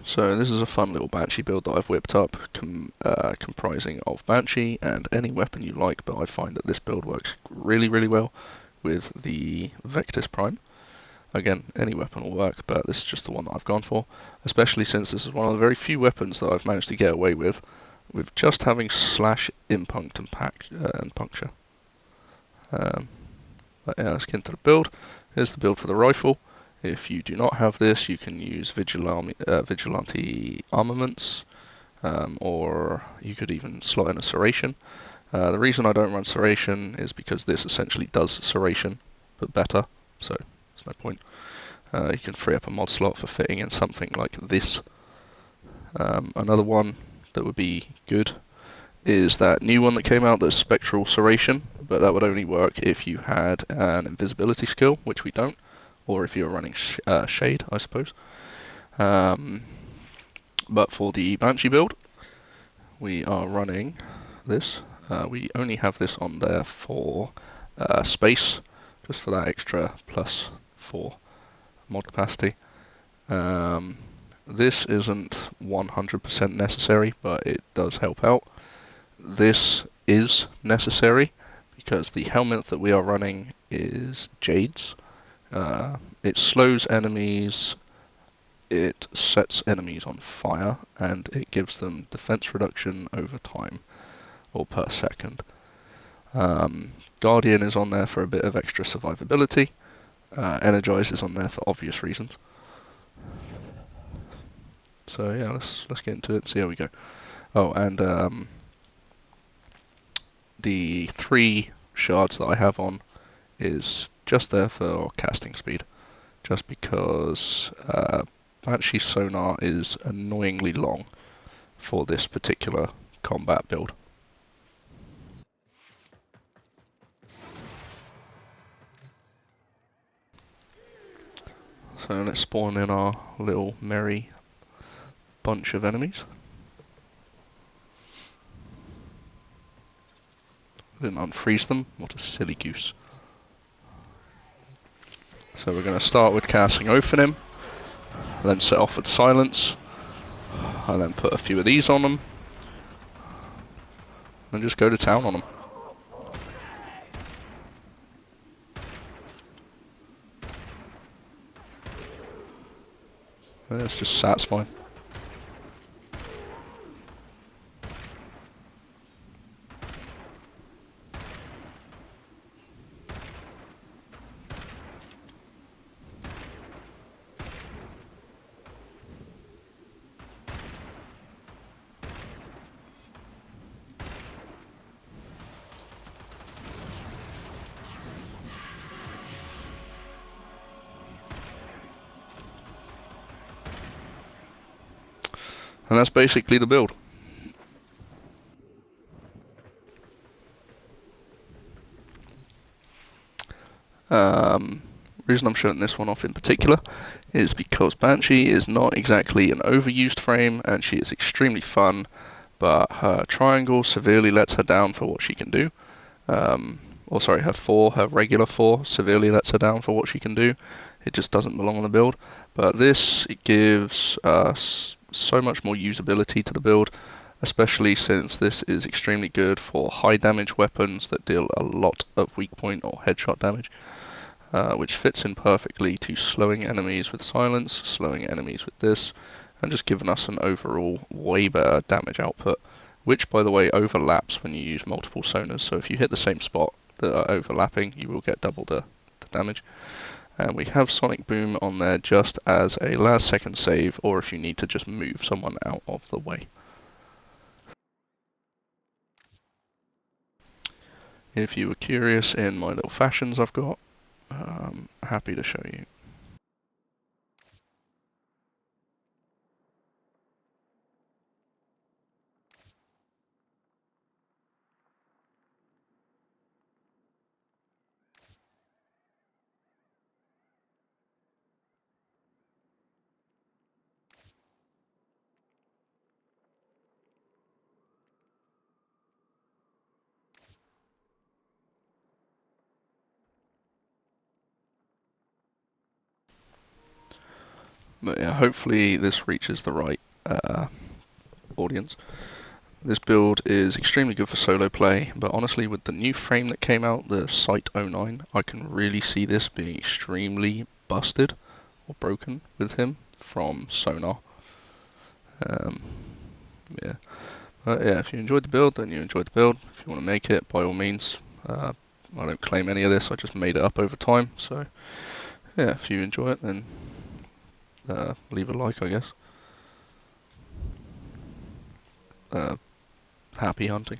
So this is a fun little Banshee build that I've whipped up, comprising of Banshee and any weapon you like, but I find that this build works really, really well with the Vectis Prime. Again, any weapon will work, but this is just the one that I've gone for, especially since this is one of the very few weapons that I've managed to get away with just having slash impunct and puncture. But yeah, let's get into the build. Here's the build for the rifle. If you do not have this, you can use vigilante armaments, or you could even slot in a serration. The reason I don't run serration is because this essentially does serration, but better, so there's no point. You can free up a mod slot for fitting in something like this. Another one that would be good is that new one that came out, that's Spectral Serration, but that would only work if you had an invisibility skill, which we don't, or if you're running Shade, I suppose. But for the Banshee build, we are running this. We only have this on there for space, just for that extra +4 mod capacity. This isn't 100% necessary, but it does help out. This is necessary because the helmet that we are running is Jade's. It slows enemies, it sets enemies on fire, and it gives them defense reduction over time, or per second. Guardian is on there for a bit of extra survivability. Energize is on there for obvious reasons. So yeah, let's get into it and see how we go. Oh, and the 3 shards that I have on is just there for casting speed, just because Banshee sonar is annoyingly long for this particular combat build. So let's spawn in our little merry bunch of enemies. Didn't unfreeze them, what a silly goose. So we're going to start with casting Oath on him, then set off with silence, and then put a few of these on them, and just go to town on them. It's just satisfying. And that's basically the build. Reason I'm showing this one off in particular is because Banshee is not exactly an overused frame, and she is extremely fun, but her triangle severely lets her down for what she can do. Or sorry, her regular 4 severely lets her down for what she can do. It just doesn't belong on the build. But this, it gives us so much more usability to the build, especially since this is extremely good for high damage weapons that deal a lot of weak point or headshot damage, which fits in perfectly to slowing enemies with silence, slowing enemies with this, and just giving us an overall way better damage output, which by the way overlaps when you use multiple sonars. So if you hit the same spot that are overlapping, you will get double the damage. And we have Sonic Boom on there just as a last second save, or if you need to just move someone out of the way. If you were curious in my little fashions I've got, happy to show you. But yeah, hopefully this reaches the right audience. This build is extremely good for solo play, but honestly with the new frame that came out, the Sight 09, I can really see this being extremely busted or broken with him from sonar. Yeah. But yeah, if you enjoyed the build, then you enjoyed the build. If you want to make it, by all means. I don't claim any of this, I just made it up over time. So yeah, if you enjoy it, then leave a like, I guess. Happy hunting.